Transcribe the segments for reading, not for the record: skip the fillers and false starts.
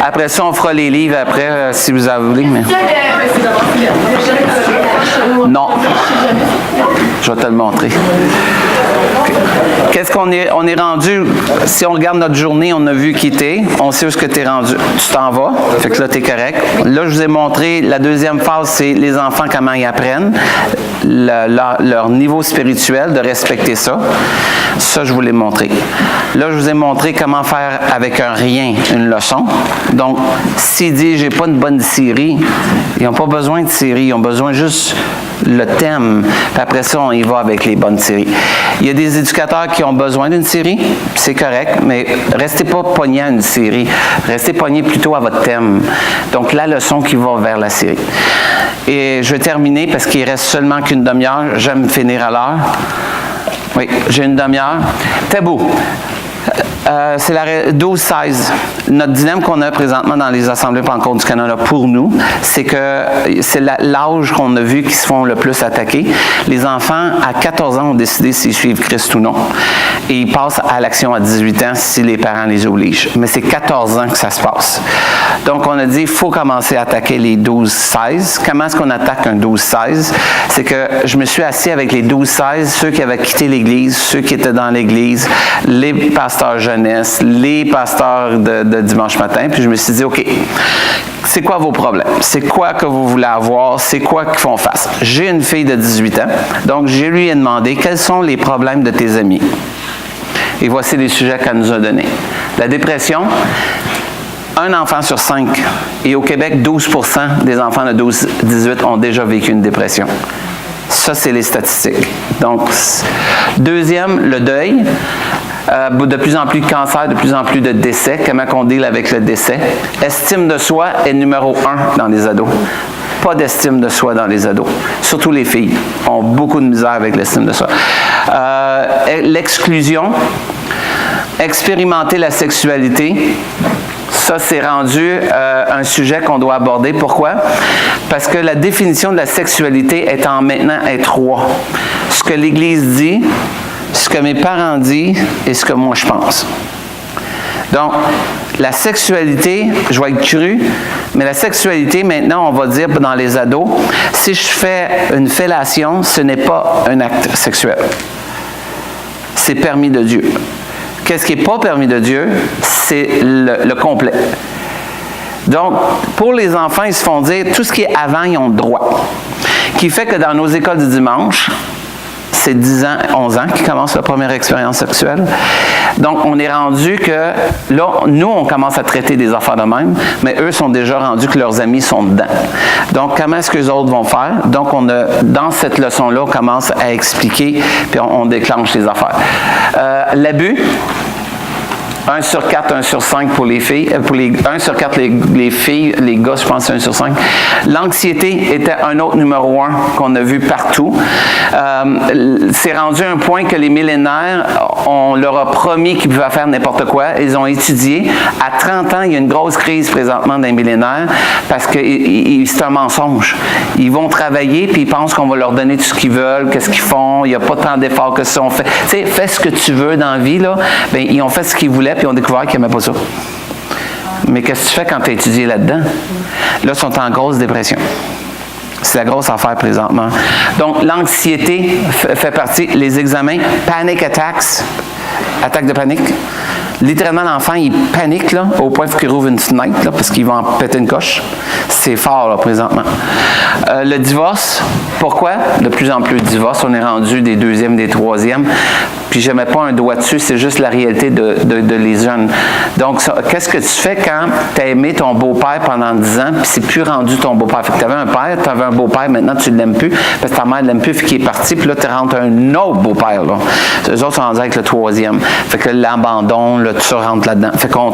Après ça, on fera les livres après, si vous en voulez. Mais... Non. Je vais te le montrer. Qu'est-ce qu'on est? On est rendu, si on regarde notre journée, on a vu qui t'es, on sait où est-ce que tu es rendu. Tu t'en vas, fait que là, tu es correct. Là, je vous ai montré, la deuxième phase, c'est les enfants, comment ils apprennent, leur niveau spirituel, de respecter ça. Ça, je vous l'ai montré. Là, je vous ai montré comment faire avec un rien une leçon. Donc, s'il dit, j'ai pas une bonne série, ils n'ont pas besoin de série, ils ont besoin juste le thème. Puis après ça, on y va avec les bonnes séries. Il y a des éducateurs qui ont besoin d'une série, c'est correct, mais restez pas pognés à une série. Restez pognés plutôt à votre thème. Donc, la leçon qui va vers la série. Et je vais terminer parce qu'il reste seulement qu'une demi-heure. J'aime finir à l'heure. Oui, j'ai une demi-heure. Tabou. C'est la 12-16. Notre dilemme qu'on a présentement dans les assemblées Pentecôte du Canada pour nous, c'est que c'est l'âge qu'on a vu qui se font le plus attaquer. Les enfants, à 14 ans, ont décidé s'ils suivent Christ ou non. Et ils passent à l'action à 18 ans si les parents les obligent. Mais c'est 14 ans que ça se passe. Donc, on a dit, il faut commencer à attaquer les 12-16. Comment est-ce qu'on attaque un 12-16? C'est que je me suis assis avec les 12-16, ceux qui avaient quitté l'Église, ceux qui étaient dans l'Église, les pasteurs jeunesse, les pasteurs de dimanche matin, puis je me suis dit, OK, c'est quoi vos problèmes? C'est quoi que vous voulez avoir? C'est quoi qu'ils font face? J'ai une fille de 18 ans, donc je lui ai demandé, quels sont les problèmes de tes amis? Et voici les sujets qu'elle nous a donnés. La dépression, un enfant sur 5. Et au Québec, 12% des enfants de 12-18 ont déjà vécu une dépression. Ça, c'est les statistiques. Donc, deuxième, le deuil. De plus en plus de cancers, de plus en plus de décès. Comment on deal avec le décès? Estime de soi est numéro 1 dans les ados. Pas d'estime de soi dans les ados. Surtout les filles ont beaucoup de misère avec l'estime de soi. L'exclusion. Expérimenter la sexualité. Ça, c'est rendu un sujet qu'on doit aborder. Pourquoi? Parce que la définition de la sexualité étant maintenant est 3. Ce que l'Église dit, ce que mes parents disent et ce que moi je pense. Donc, la sexualité, je vais être cru, mais la sexualité, maintenant, on va dire dans les ados, si je fais une fellation, ce n'est pas un acte sexuel. C'est permis de Dieu. Qu'est-ce qui n'est pas permis de Dieu? C'est le complet. Donc, pour les enfants, ils se font dire, tout ce qui est avant, ils ont le droit. Qui fait que dans nos écoles du dimanche, c'est 10 ans, 11 ans qui commence la première expérience sexuelle. Donc, on est rendu que, là, nous, on commence à traiter des affaires de même, mais eux sont déjà rendus que leurs amis sont dedans. Donc, comment est-ce que les autres vont faire? Donc, dans cette leçon-là, on commence à expliquer, puis on déclenche les affaires. L'abus. 1 sur 4, 1 sur 5 pour les filles. 1 sur 4 les filles, les gars, je pense c'est 1 sur 5. L'anxiété était un autre numéro 1 qu'on a vu partout. C'est rendu un point que les millénaires, on leur a promis qu'ils pouvaient faire n'importe quoi. Ils ont étudié. À 30 ans, il y a une grosse crise présentement des millénaires parce que c'est un mensonge. Ils vont travailler puis ils pensent qu'on va leur donner tout ce qu'ils veulent, qu'est-ce qu'ils font. Il n'y a pas tant d'efforts que ça. On fait, tu sais, fais ce que tu veux dans la vie, là. Bien, ils ont fait ce qu'ils voulaient puis ils ont découvert qu'ils n'aimaient pas ça. Mais qu'est-ce que tu fais quand tu as étudié là-dedans? Là, ils sont en grosse dépression. C'est la grosse affaire présentement. Donc, l'anxiété fait partie. Les examens, panic attacks, attaque de panique. Littéralement, l'enfant, il panique là, au point qu'il rouvre une fenêtre là, parce qu'il va en péter une coche. C'est fort là, présentement. Le divorce, pourquoi? De plus en plus de divorces. On est rendu des deuxièmes, des troisièmes. Puis je ne mets pas un doigt dessus, c'est juste la réalité de les jeunes. Donc, qu'est-ce que tu fais quand tu as aimé ton beau-père pendant 10 ans, puis c'est plus rendu ton beau-père? Fait que tu avais un père, tu avais un beau-père, maintenant tu ne l'aimes plus, parce que ta mère ne l'aime plus, puis qu'il est parti, puis là, tu rentres un autre beau-père. Là. Eux autres sont rendus avec le troisième. Fait que l'abandon, là, tu rentres là-dedans. Fait qu'on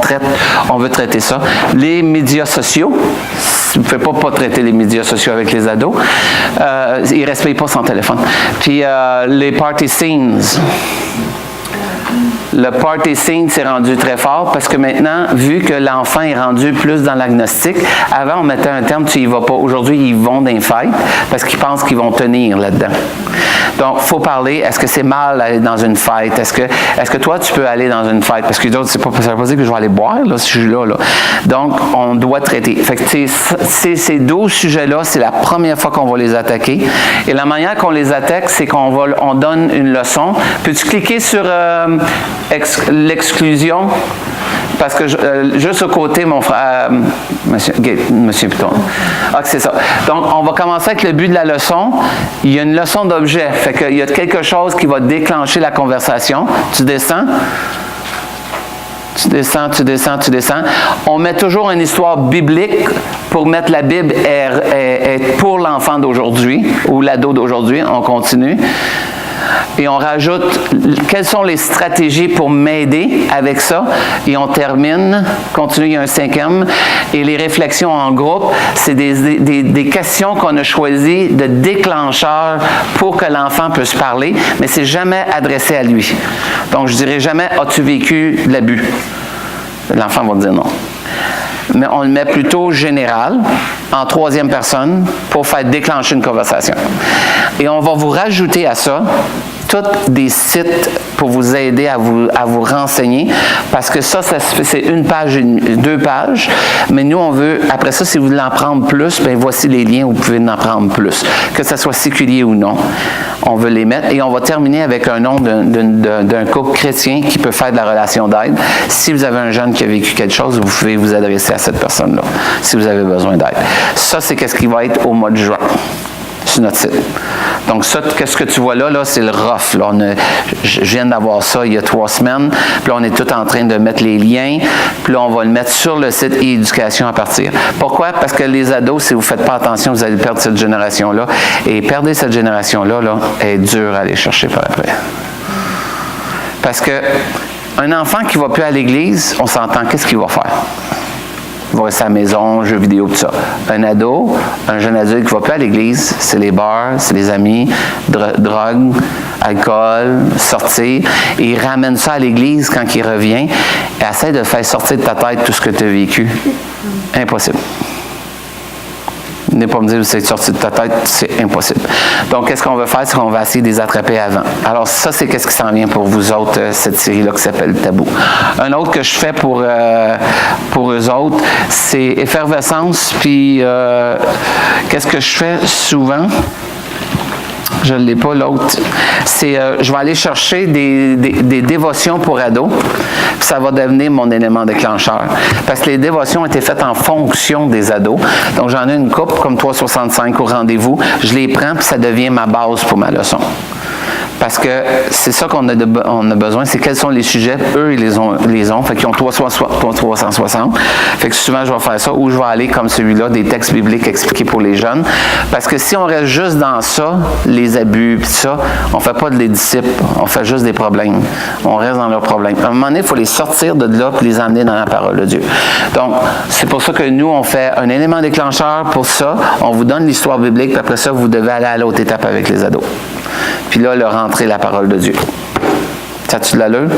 on veut traiter ça. Les médias sociaux, vous ne pouvez pas traiter les médias sociaux avec les ados. Ils ne respectent pas son téléphone. Puis les party scenes. Le party scene s'est rendu très fort parce que maintenant, vu que l'enfant est rendu plus dans l'agnostic, avant on mettait un terme, tu y vas pas. Aujourd'hui, ils vont dans les fêtes parce qu'ils pensent qu'ils vont tenir là-dedans. Donc, il faut parler. Est-ce que c'est mal d'aller dans une fête? Est-ce que toi, tu peux aller dans une fête? Parce que d'autres, ça ne veut pas dire que je vais aller boire, là, si je suis là. Donc, on doit traiter. Fait que ces 12 sujets-là, c'est la première fois qu'on va les attaquer. Et la manière qu'on les attaque, c'est on donne une leçon. Peux-tu cliquer sur l'exclusion? Parce que juste au côté, mon frère, Monsieur Piton. Ah, c'est ça. Donc, on va commencer avec le but de la leçon. Il y a une leçon d'objet. Fait qu'il y a quelque chose qui va déclencher la conversation. Tu descends. Tu descends. On met toujours une histoire biblique pour mettre la Bible est pour l'enfant d'aujourd'hui ou l'ado d'aujourd'hui. On continue. Et on rajoute quelles sont les stratégies pour m'aider avec ça. Et on continue, il y a un 5e. Et les réflexions en groupe, c'est des questions qu'on a choisies de déclencheurs pour que l'enfant puisse parler, mais c'est jamais adressé à lui. Donc, je dirais jamais « As-tu vécu l'abus? » L'enfant va dire non. Mais on le met plutôt général, en 3e personne, pour faire déclencher une conversation. Et on va vous rajouter à ça tous des sites pour vous aider à vous renseigner, parce que ça c'est 1 page, 2 pages, mais nous on veut, après ça, si vous voulez en prendre plus, bien voici les liens où vous pouvez en prendre plus, que ce soit séculier ou non, on veut les mettre, et on va terminer avec un nom d'un couple chrétien qui peut faire de la relation d'aide. Si vous avez un jeune qui a vécu quelque chose, vous pouvez vous adresser à cette personne-là, si vous avez besoin d'aide. Ça, c'est ce qui va être au mois de juin sur notre site. Donc ça, qu'est-ce que tu vois là, c'est le rough. Là. Je viens d'avoir ça il y a 3 semaines. Puis là, on est tout en train de mettre les liens. Puis là, on va le mettre sur le site e-éducation à partir. Pourquoi? Parce que les ados, si vous ne faites pas attention, vous allez perdre cette génération-là. Et perdre cette génération-là, est dur à aller chercher par après. Parce que un enfant qui ne va plus à l'église, on s'entend, qu'est-ce qu'il va faire? Il va rester à la maison, jeux vidéo, tout ça. Un ado, un jeune adulte qui ne va plus à l'église, c'est les bars, c'est les amis, drogue, alcool, sortir. Et il ramène ça à l'église quand il revient et essaie de faire sortir de ta tête tout ce que tu as vécu. Impossible. Ne pas me dire que c'est sorti de ta tête, c'est impossible. Donc, qu'est-ce qu'on va faire? C'est qu'on va essayer de les attraper avant. Alors, ça, c'est qu'est-ce qui s'en vient pour vous autres, cette série-là qui s'appelle Tabou. Un autre que je fais pour eux autres, c'est effervescence. Puis, qu'est-ce que je fais souvent? Je ne l'ai pas, l'autre. C'est, je vais aller chercher des dévotions pour ados, puis ça va devenir mon élément déclencheur. Parce que les dévotions ont été faites en fonction des ados. Donc, j'en ai une couple, comme 365 au rendez-vous. Je les prends, puis ça devient ma base pour ma leçon. Parce que c'est ça qu'on a besoin, c'est quels sont les sujets, eux, ils les ont. Fait qu'ils ont 360. Fait que souvent, je vais faire ça, ou je vais aller comme celui-là, des textes bibliques expliqués pour les jeunes. Parce que si on reste juste dans ça, les abus, puis ça, on ne fait pas des disciples, on fait juste des problèmes. On reste dans leurs problèmes. À un moment donné, il faut les sortir de là, puis les emmener dans la parole de Dieu. Donc, c'est pour ça que nous, on fait un élément déclencheur pour ça. On vous donne l'histoire biblique, puis après ça, vous devez aller à l'autre étape avec les ados. Puis là, leur rentrer la parole de Dieu. Ça a-tu de l'allure?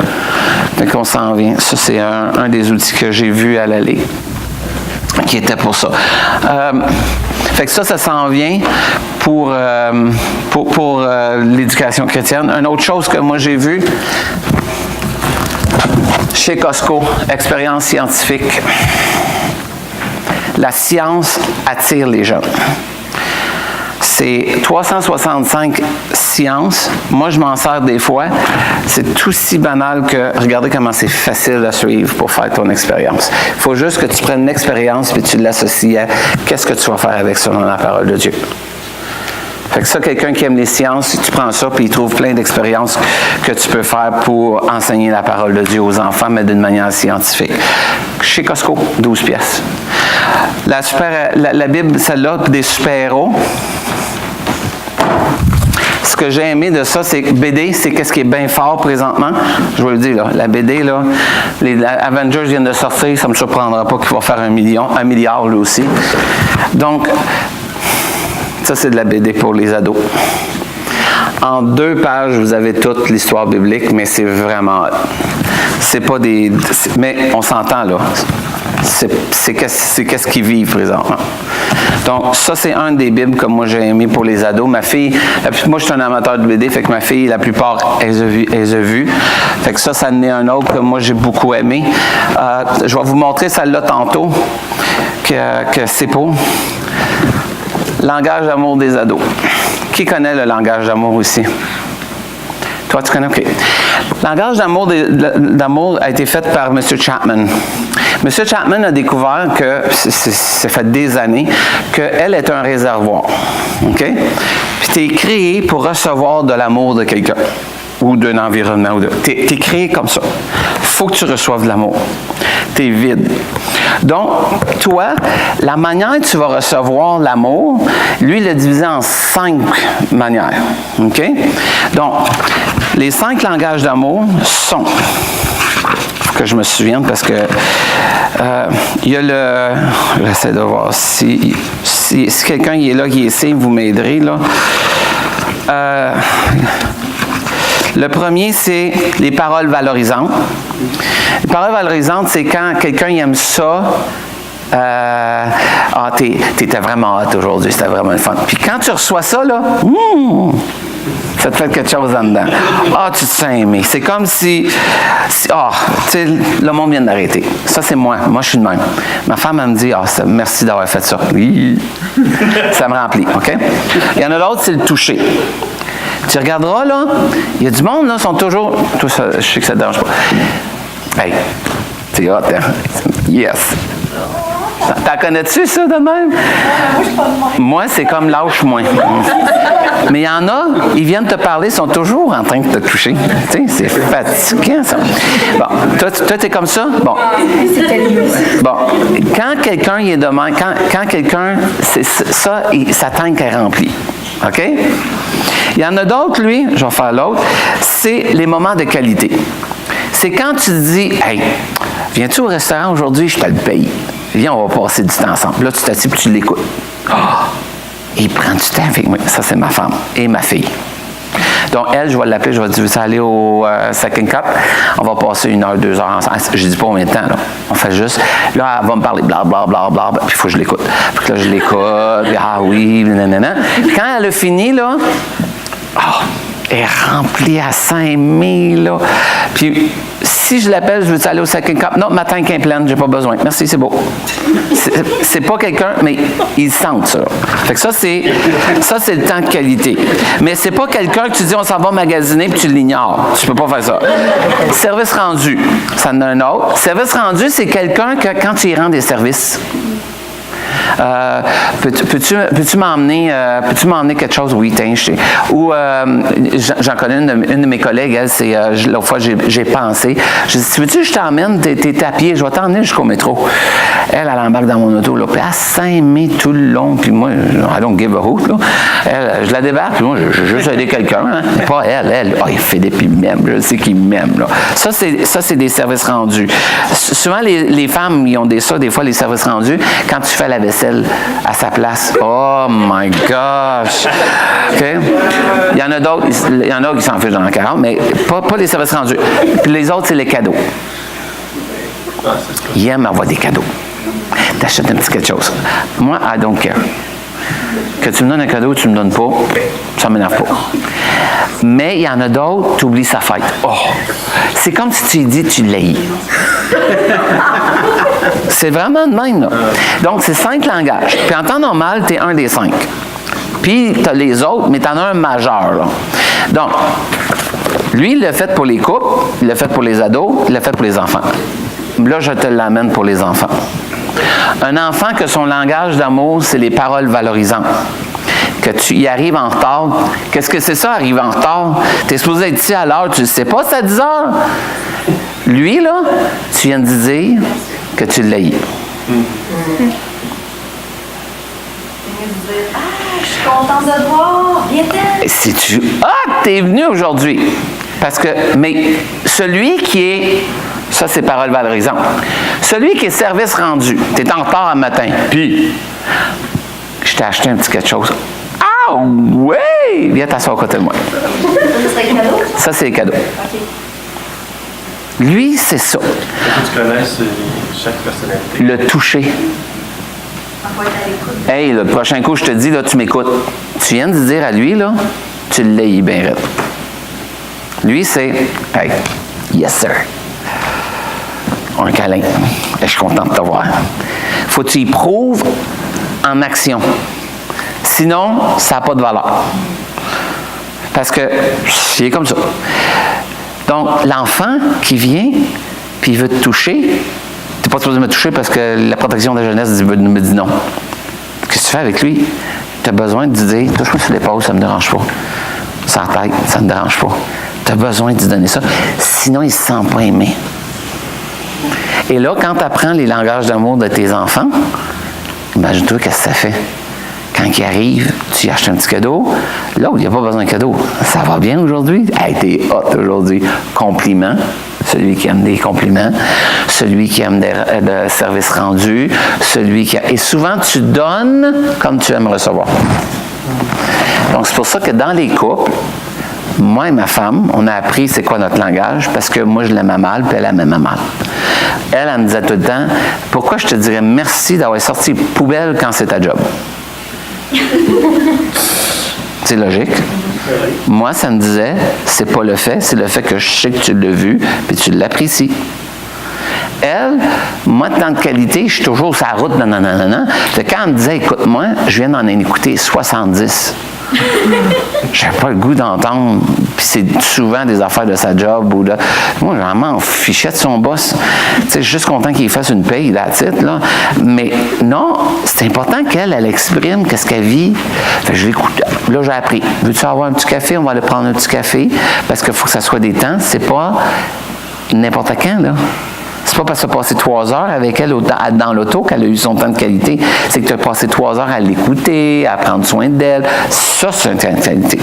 Fait qu'on s'en vient. Ça, c'est un des outils que j'ai vu à l'aller, qui était pour ça. Fait que ça s'en vient pour l'éducation chrétienne. Une autre chose que moi j'ai vue, chez Costco, expérience scientifique. La science attire les jeunes. C'est 365 sciences. Moi, je m'en sers des fois. C'est aussi banal que, regardez comment c'est facile à suivre pour faire ton expérience. Il faut juste que tu prennes l'expérience et tu l'associes à qu'est-ce que tu vas faire avec ça dans la parole de Dieu. Fait que ça, quelqu'un qui aime les sciences, tu prends ça puis il trouve plein d'expériences que tu peux faire pour enseigner la parole de Dieu aux enfants, mais d'une manière scientifique. Chez Costco, 12 pièces. La Bible, celle-là, des super-héros. Ce que j'ai aimé de ça, c'est que BD, c'est qu'est-ce qui est bien fort présentement. Je vous le dis, là, la BD, là, les Avengers viennent de sortir, ça ne me surprendra pas qu'il va faire 1 milliard lui aussi. Donc, ça, c'est de la BD pour les ados. En 2 pages, vous avez toute l'histoire biblique, mais c'est vraiment... C'est pas des... Mais on s'entend, là. C'est qu'est-ce qu'ils vivent présentement. Donc, ça, c'est un des bibles que moi, j'ai aimé pour les ados. Ma fille, moi, je suis un amateur de BD, fait que ma fille, la plupart, elle les a vues. Fait que ça en est un autre que moi, j'ai beaucoup aimé. Je vais vous montrer celle-là tantôt, que c'est pour langage d'amour des ados. Qui connaît le langage d'amour ici? Toi, tu connais? OK. Le langage d'amour a été fait par M. Chapman. M. Chapman a découvert que, ça fait des années, qu'elle est un réservoir. OK? Puis tu es créé pour recevoir de l'amour de quelqu'un ou d'un environnement. Tu es créé comme ça. Il faut que tu reçoives de l'amour. Tu es vide. Donc, toi, la manière que tu vas recevoir l'amour, lui, il l'a divisé en 5 manières. OK? Donc, les 5 langages d'amour sont, que je me souvienne parce que il y a le, j'essaie de voir si quelqu'un est là qui essaie, vous m'aiderez là. Le premier, c'est les paroles valorisantes. Les paroles valorisantes, c'est quand quelqu'un aime ça. T'étais vraiment hot aujourd'hui, c'était vraiment le fun. Puis quand tu reçois ça, là, ça te fait quelque chose en dedans. Tu te sens aimé. C'est comme si tu sais, le monde vient d'arrêter. Ça, c'est moi. Moi, je suis de même. Ma femme, elle me dit, merci d'avoir fait ça. Oui. Ça me remplit, OK? Il y en a d'autres, c'est le toucher. Tu regarderas, là, il y a du monde, là, sont toujours... Tout ça, je sais que ça ne te dérange pas. Hey, c'est hot, hein? Yes! T'en connais-tu, ça, de même? Moi, c'est comme lâche-moi. Mais il y en a, ils viennent te parler, ils sont toujours en train de te toucher. Tu sais, c'est fatigant, ça. Bon, toi, t'es comme ça? Bon. Bon, quand quelqu'un est de même, quand quelqu'un, sa tank est remplie. OK? Il y en a d'autres, lui, je vais faire l'autre, c'est les moments de qualité. C'est quand tu te dis, hey, viens-tu au restaurant aujourd'hui, je te le paye. Viens, on va passer du temps ensemble. Là, tu t'assieds et tu l'écoutes. Il prend du temps avec moi. Ça, c'est ma femme et ma fille. Donc, elle, je vais l'appeler, je vais dire, veux-tu aller au Second Cup? On va passer 1 heure, 2 heures ensemble. Je ne dis pas combien de temps, là. On fait juste. Là, elle va me parler, blablabla, puis il faut que je l'écoute. Puis là, je l'écoute, oui, nanana. Puis quand elle a fini, là, elle est remplie à 5000, là. Puis, si je l'appelle, je veux aller au Second Cup. Non, ma tank est pleine, j'ai pas besoin. Merci, c'est beau. C'est pas quelqu'un, mais ils sentent ça. Fait que ça, c'est le temps de qualité. Mais c'est pas quelqu'un que tu dis, on s'en va magasiner, puis tu l'ignores. Tu peux pas faire ça. Service rendu, ça en a un autre. Service rendu, c'est quelqu'un que, quand tu y rends des services, peux-tu m'emmener quelque chose? Oui, tiens, ou j'en connais une de mes collègues, elle, c'est l'autre fois j'ai pensé. Je dis, veux-tu que je t'emmène? T'es à pied, je vais t'emmener jusqu'au métro. Elle embarque dans mon auto, là, puis elle s'aimait tout le long, puis moi, I don't give a hoot, là. Elle, je la débarque, puis moi, j'ai juste aidé quelqu'un, hein. Pas elle, il fait des puis m'aime, je sais qu'il m'aime, là. Ça, c'est des services rendus. Souvent, les femmes, ils ont des fois, les services rendus, quand tu fais la vaisselle à sa place. Oh my gosh! OK? Il y en a d'autres, qui s'en fichent dans la 40, mais pas les services rendus. Puis les autres, c'est les cadeaux. Ils aiment avoir des cadeaux. T'achètes un petit quelque chose. Moi, I don't care. Que tu me donnes un cadeau ou tu me donnes pas, ça m'énerve pas. Mais il y en a d'autres, tu oublies sa fête. C'est comme si tu lui dis, tu l'haïs. C'est vraiment de même, là. Donc, c'est 5 langages. Puis en temps normal, tu es un des 5. Puis, tu as les autres, mais tu en as un majeur, là. Donc, lui, il l'a fait pour les couples, il l'a fait pour les ados, il l'a fait pour les enfants. Là, je te l'amène pour les enfants. Un enfant que son langage d'amour, c'est les paroles valorisantes. Que tu y arrives en retard. Qu'est-ce que c'est ça, arriver en retard? Tu es supposé être ici à l'heure, tu ne sais pas, c'est à 10 heures. Lui, là, tu viens de dire que tu l'as eu. Je suis contente de te voir. Viens-t'en. Si tu... t'es venu aujourd'hui. Mais celui qui est... Ça, c'est parole valorisante. Celui qui est service rendu. Tu es en retard un matin. Puis, je t'ai acheté un petit quelque chose. Ah oui! Viens t'asseoir à côté de moi. Ça serait les cadeaux? Ça, c'est les cadeaux. OK. Lui, c'est ça. Il faut que tu connaisses chaque personnalité. Le toucher. faut être à l'écoute. Hey, le prochain coup, je te dis, là, tu m'écoutes. Tu viens de dire à lui, là, tu l'aies bien raide. Lui, c'est, hey, yes sir. Un câlin. Je suis content de te voir. Faut que tu y prouves en action. Sinon, ça n'a pas de valeur. Parce que c'est comme ça. Donc, l'enfant qui vient, puis il veut te toucher, tu n'es pas supposé me toucher parce que la protection de la jeunesse me dit non. Qu'est-ce que tu fais avec lui? Tu as besoin de dire, touche-moi sur l'épaule, ça ne me dérange pas. Sur la tête, ça ne me dérange pas. Tu as besoin de lui donner ça. Sinon, il ne se sent pas aimé. Et là, quand tu apprends les langages d'amour de tes enfants, imagine-toi qu'est-ce que ça fait. Quand il arrive, tu lui achètes un petit cadeau. Là, il n'y a pas besoin de cadeau. Ça va bien aujourd'hui? Hey, t'es hot aujourd'hui. Compliment. Celui qui aime des compliments. Celui qui aime des services rendus. Celui qui a... Et souvent, tu donnes comme tu aimes recevoir. Donc, c'est pour ça que dans les couples, moi et ma femme, on a appris c'est quoi notre langage, parce que moi, je l'aime à mal, puis elle m'aime à mal. Elle me disait tout le temps, pourquoi je te dirais merci d'avoir sorti poubelle quand c'est ta job? C'est logique. Moi, ça me disait, c'est pas le fait, c'est le fait que je sais que tu l'as vu, puis tu l'apprécies. Elle, moi, de temps de qualité, je suis toujours sur la route, nanana. Quand elle me disait, écoute-moi, je viens d'en écouter 70. J'avais pas le goût d'entendre, puis c'est souvent des affaires de sa job ou de... Moi, j'en m'en fichais de son boss. Tu sais, je suis juste content qu'il fasse une paye, la titre, là. Mais non, c'est important qu'elle exprime qu'est-ce qu'elle vit. Fait que je l'écoute. Là, j'ai appris. Veux-tu avoir un petit café? On va aller prendre un petit café, parce qu'il faut que ça soit des temps. C'est pas n'importe quand, là. C'est pas parce que tu as passé 3 heures avec elle dans l'auto qu'elle a eu son temps de qualité. C'est que tu as passé 3 heures à l'écouter, à prendre soin d'elle. Ça, c'est un temps de qualité.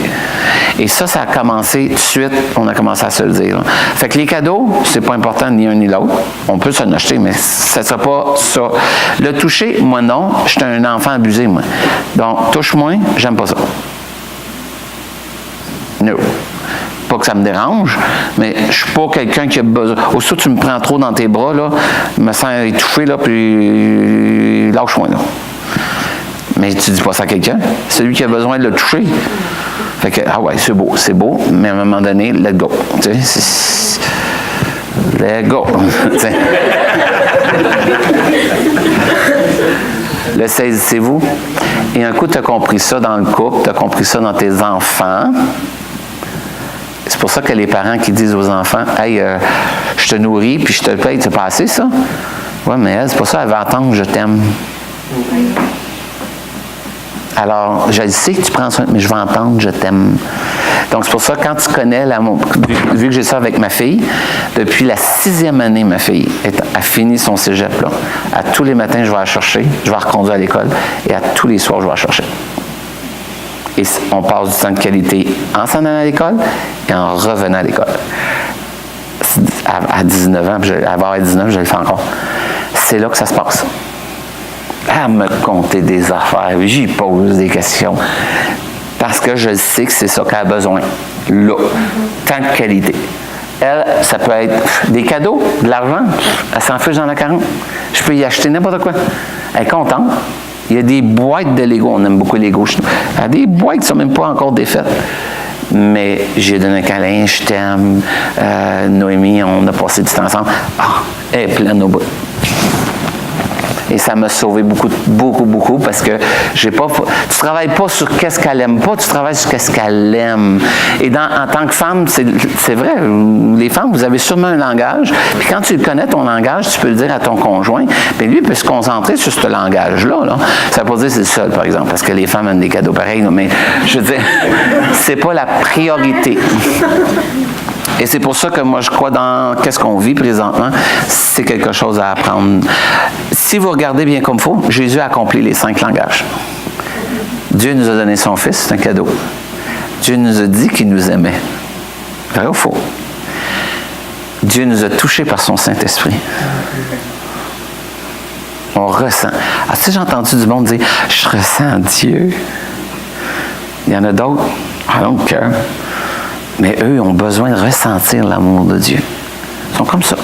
Et ça a commencé tout de suite. On a commencé à se le dire. Fait que les cadeaux, c'est pas important ni un ni l'autre. On peut s'en acheter, mais ça ne sera pas ça. Le toucher, moi non. Je suis un enfant abusé, moi. Donc, touche-moi, j'aime pas ça. No. Pas que ça me dérange, mais je suis pas quelqu'un qui a besoin. Aussitôt que tu me prends trop dans tes bras, là, je me sens étouffé, là, puis lâche-moi, là. Mais tu dis pas ça à quelqu'un. Celui qui a besoin de le toucher. Fait que, ah ouais, c'est beau, mais à un moment donné, let go. Tu sais, let go. Le saisissez-vous. Et un coup, tu as compris ça dans le couple, tu as compris ça dans tes enfants. C'est pour ça que les parents qui disent aux enfants, « Hey, je te nourris, puis je te paye, c'est pas assez, ça? » Oui, mais elle, c'est pas ça, elle va entendre « Je t'aime. » Alors, je le sais que tu prends soin, mais je vais entendre « Je t'aime. » Donc, c'est pour ça, quand tu connais l'amour, vu que j'ai ça avec ma fille, depuis la 6e année, ma fille a fini son cégep, là. À tous les matins, je vais la chercher, je vais la reconduire à l'école, et à tous les soirs, je vais la chercher. Et on passe du temps de qualité en s'en allant à l'école et en revenant à l'école. À 19 ans, elle va avoir 19, je le fais encore. C'est là que ça se passe. Elle me conter des affaires, j'y pose des questions. Parce que je sais que c'est ça qu'elle a besoin. Là. Temps de qualité. Elle, ça peut être des cadeaux, de l'argent. Elle s'en fiche dans la 40. Je peux y acheter n'importe quoi. Elle est contente. Il y a des boîtes de Lego. On aime beaucoup les Lego. Il y a des boîtes qui ne sont même pas encore défaites. Mais j'ai donné un câlin, je t'aime. Noémie, on a passé du temps ensemble. Ah, elle est pleine au bout. Et ça m'a sauvé beaucoup, parce que tu travailles pas sur qu'est-ce qu'elle aime pas, tu travailles sur qu'est-ce qu'elle aime. Et en tant que femme, c'est vrai, les femmes, vous avez sûrement un langage, puis quand tu connais ton langage, tu peux le dire à ton conjoint, puis lui, il peut se concentrer sur ce langage-là. Là. Ça ne veut pas dire que c'est le seul, par exemple, parce que les femmes aiment des cadeaux pareils, là, mais je veux dire, c'est pas la priorité. Et c'est pour ça que moi, je crois dans qu'est-ce qu'on vit présentement, c'est quelque chose à apprendre. Si vous regardez bien comme il faut, Jésus a accompli les 5 langages. Dieu nous a donné son Fils, c'est un cadeau. Dieu nous a dit qu'il nous aimait. Vrai ou faux? Dieu nous a touchés par son Saint-Esprit. On ressent. Ah, tu sais, j'ai entendu du monde dire, je ressens Dieu. Il y en a d'autres, I don't care. Mais eux ont besoin de ressentir l'amour de Dieu. Ils sont comme ça.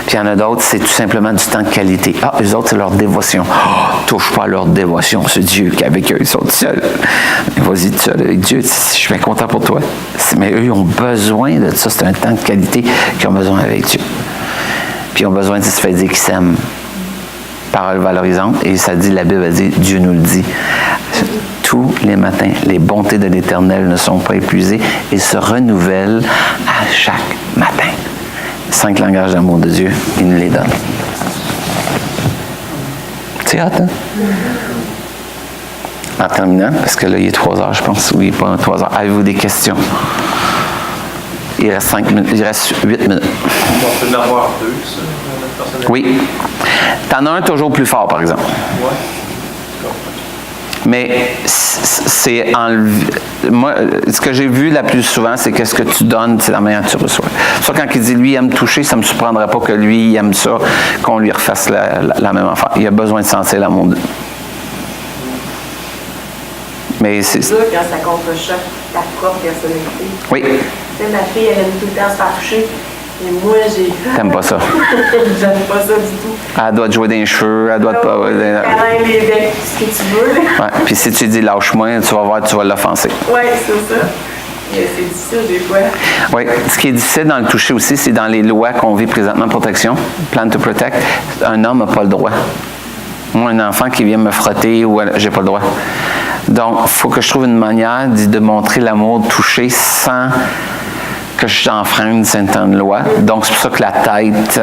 Puis il y en a d'autres, c'est tout simplement du temps de qualité. Ah, eux autres, c'est leur dévotion. Oh, touche pas à leur dévotion, c'est Dieu qui est avec eux, ils sont tout seuls. Vas-y, tout seul avec Dieu, je suis bien content pour toi. Mais eux, ils ont besoin de ça, c'est un temps de qualité qu'ils ont besoin avec Dieu. Puis ils ont besoin de se faire dire qu'ils s'aiment. Parole valorisante, et ça dit, la Bible a dit, Dieu nous le dit. Tous les matins, les bontés de l'Éternel ne sont pas épuisées et se renouvellent à chaque matin. 5 langages d'amour de Dieu, il nous les donne. C'est hâte, hein? En terminant, parce que là, il est 3 heures, je pense. Oui, pas 3 heures. Avez-vous des questions? Il reste 5 minutes. Il reste 8 minutes. On peut en avoir 2, ça, notre personnalité. Oui. T'en as un toujours plus fort, par exemple. Oui. Mais c'est moi, ce que j'ai vu la plus souvent, c'est que ce que tu donnes, c'est la manière que tu reçois. Ça, quand il dit lui il aime toucher, ça ne me surprendrait pas que lui il aime ça, qu'on lui refasse la même affaire. Il a besoin de sentir l'amour de. Mais c'est. C'est sûr quand ça contrechoque ta propre personnalité. Oui. Tu sais, ma fille, elle aime tout le temps se faire toucher. Et moi, j'ai. T'aimes pas ça? J'aime pas ça du tout. Elle doit te jouer dans les cheveux, elle doit te pas. Câlin, les becs, ce que tu veux. Ouais. Puis si tu dis lâche-moi, tu vas voir, tu vas l'offenser. Oui, c'est ça. Et c'est difficile des fois. Oui. Ce qui est difficile dans le toucher aussi, c'est dans les lois qu'on vit présentement, protection, plan to protect, un homme n'a pas le droit. Moi, un enfant qui vient me frotter, ou j'ai pas le droit. Donc, il faut que je trouve une manière de montrer l'amour, de toucher sans que j'enfreine certaines lois. Donc, c'est pour ça que la tête,